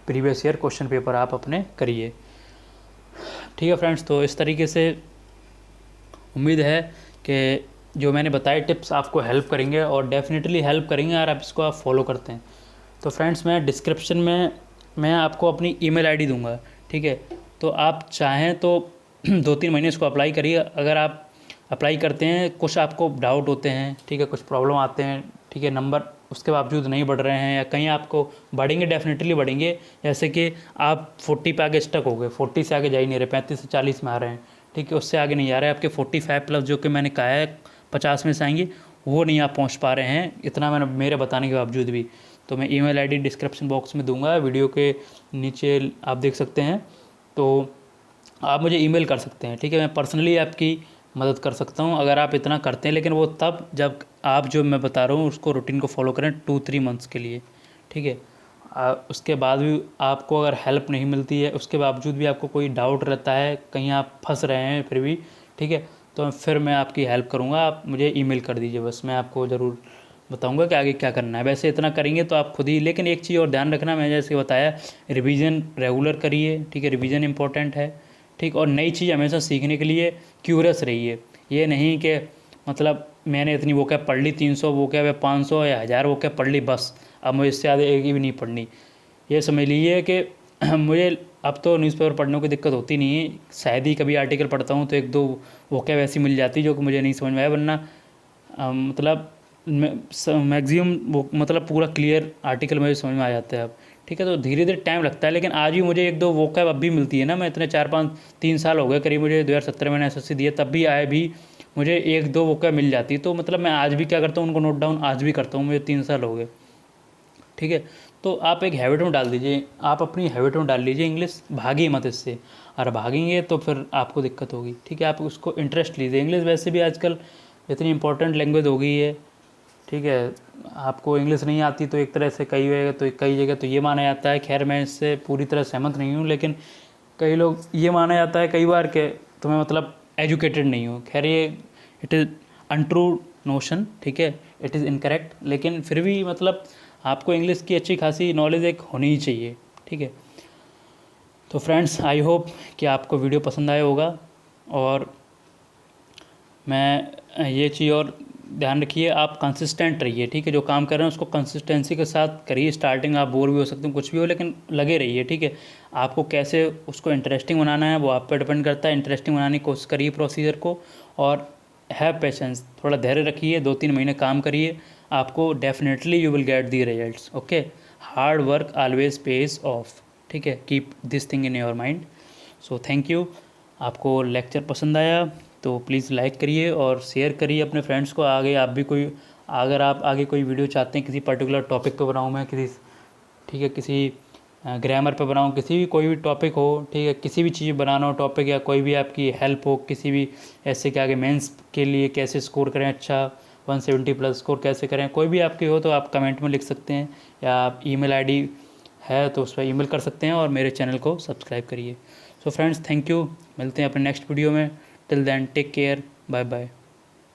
प्रीवियस ईयर क्वेश्चन पेपर आप अपने करिए, ठीक है फ्रेंड्स। तो इस तरीके से उम्मीद है कि जो मैंने बताए टिप्स आपको हेल्प करेंगे और डेफिनेटली हेल्प करेंगे अगर आप इसको फॉलो करते हैं। तो फ्रेंड्स मैं डिस्क्रिप्शन में मैं आपको अपनी ईमेल आईडी दूंगा, ठीक है। तो आप चाहें तो 2-3 महीने इसको अप्लाई करिए। अगर आप अप्लाई करते हैं, कुछ आपको डाउट होते हैं, ठीक है, कुछ प्रॉब्लम आते हैं, ठीक है, नंबर उसके बावजूद नहीं बढ़ रहे हैं या कहीं आपको बढ़ेंगे, डेफिनेटली बढ़ेंगे। जैसे कि आप 40 पे आगे स्टक हो गए, 40 से आगे जा ही नहीं रहे, 35 से 40 में आ रहे हैं, ठीक है, उससे आगे नहीं आ रहे, आपके 45 प्लस जो कि मैंने कहा है 50 में से आएंगे, वो नहीं आप पहुंच पा रहे हैं, इतना मैंने मेरे बताने के बावजूद भी। तो मैं ईमेल आईडी डिस्क्रिप्शन बॉक्स में दूंगा, वीडियो के नीचे आप देख सकते हैं, तो आप मुझे ईमेल कर सकते हैं, ठीक है। मैं पर्सनली आपकी मदद कर सकता हूँ अगर आप इतना करते हैं, लेकिन वो तब जब आप जो मैं बता रहा हूँ उसको रूटीन को फॉलो करें 2-3 मंथ्स के लिए, ठीक है। उसके बाद भी आपको अगर हेल्प नहीं मिलती है, उसके बावजूद भी आपको कोई डाउट रहता है, कहीं आप फंस रहे हैं फिर भी, ठीक है, तो फिर मैं आपकी हेल्प करूँगा। आप मुझे ईमेल कर दीजिए, बस मैं आपको ज़रूर बताऊंगा कि आगे क्या करना है। वैसे इतना करेंगे तो आप खुद ही, लेकिन एक चीज़ और ध्यान रखना, मैं जैसे बताया, रिवीजन रेगुलर करिए, ठीक है, रिवीजन इंपॉर्टेंट है, ठीक। और नई चीज़ हमेशा सीखने के लिए क्यूरियस रहिए, ये नहीं कि मतलब मैंने इतनी वोकैब पढ़ ली, 300 वोकैब या 500 या 1000 वोकैब पढ़ ली, बस अब मुझे इससे ज़्यादा एक भी नहीं पढ़नी। ये समझ लीजिए कि मुझे अब तो न्यूज़पेपर पढ़ने की दिक्कत होती नहीं है, शायद ही कभी आर्टिकल पढ़ता हूँ तो 1-2 वोकैब ऐसी मिल जाती जो कि मुझे नहीं समझ में आया, वरना मतलब मैक्सिमम वो मतलब पूरा क्लियर आर्टिकल मुझे समझ में आ जाता है अब, ठीक है। तो धीरे धीरे टाइम लगता है, लेकिन आज भी मुझे 1-2 वोकैब अब भी मिलती है ना, मैं इतने 4-5-3 साल हो गए करीब मुझे, 2017 मैंने एसएससी दिया, तब भी आए भी मुझे 1-2 वोकैब मिल जाती है। तो मतलब मैं आज भी क्या करता हूँ, उनको नोट डाउन आज भी करता हूँ, मुझे 3 साल हो गए, ठीक है। तो आप एक हैबिट में डाल दीजिए, आप अपनी हैबिट में डाल लीजिए इंग्लिश, भागिए मत इससे, और भागेंगे तो फिर आपको दिक्कत होगी, ठीक है। आप उसको इंटरेस्ट लीजिए, इंग्लिश वैसे भी आजकल इतनी इंपॉर्टेंट लैंग्वेज हो गई है, ठीक है। आपको इंग्लिश नहीं आती तो एक तरह से कई जगह तो ये माना जाता है, खैर मैं इससे पूरी तरह सहमत नहीं हूँ, लेकिन कई लोग ये माना जाता है कई बार कि तुम्हें मतलब एजुकेटेड नहीं हो, खैर ये इट इज़ अनट्रू नोशन, ठीक है, इट इज़ इनकरेक्ट, लेकिन फिर भी मतलब आपको इंग्लिश की अच्छी खासी नॉलेज एक होनी ही चाहिए, ठीक है। तो फ्रेंड्स आई होप कि आपको वीडियो पसंद आया होगा, और मैं ये चीज़ और ध्यान रखिए, आप कंसिस्टेंट रहिए, ठीक है। जो काम कर रहे हैं उसको कंसिस्टेंसी के साथ करिए। स्टार्टिंग आप बोर भी हो सकते हैं, कुछ भी हो, लेकिन लगे रहिए, ठीक है। आपको कैसे उसको इंटरेस्टिंग बनाना है वो आप पर डिपेंड करता है। इंटरेस्टिंग बनाने की कोशिश करिए प्रोसीजर को, और हैव पेशेंस, थोड़ा धैर्य रखिए, 2-3 महीने काम करिए, आपको definitely you will get the results, okay. Hard work always page of, ठीक है, keep this thing in your mind. So thank you. आपको लेक्चर पसंद आया तो प्लीज़ लाइक करिए और शेयर करिए अपने फ्रेंड्स को। आगे आप भी कोई, अगर आप आगे कोई वीडियो चाहते हैं किसी पर्टिकुलर टॉपिक पे बनाऊँ मैं, किसी, ठीक है, किसी ग्रामर पे बनाऊँ, किसी भी कोई भी टॉपिक हो, ठीक है, किसी भी चीज़ बनाना हो टॉपिक, या कोई भी आपकी हेल्प हो किसी भी ऐसे के आगे, मेंस के लिए कैसे स्कोर करें अच्छा 170 प्लस स्कोर कैसे करें, कोई भी आपकी हो तो आप कमेंट में लिख सकते हैं, या आप ईमेल आईडी है तो उस पर ईमेल कर सकते हैं, और मेरे चैनल को सब्सक्राइब करिए। सो फ्रेंड्स थैंक यू, मिलते हैं अपने नेक्स्ट वीडियो में। Till then take care, bye bye.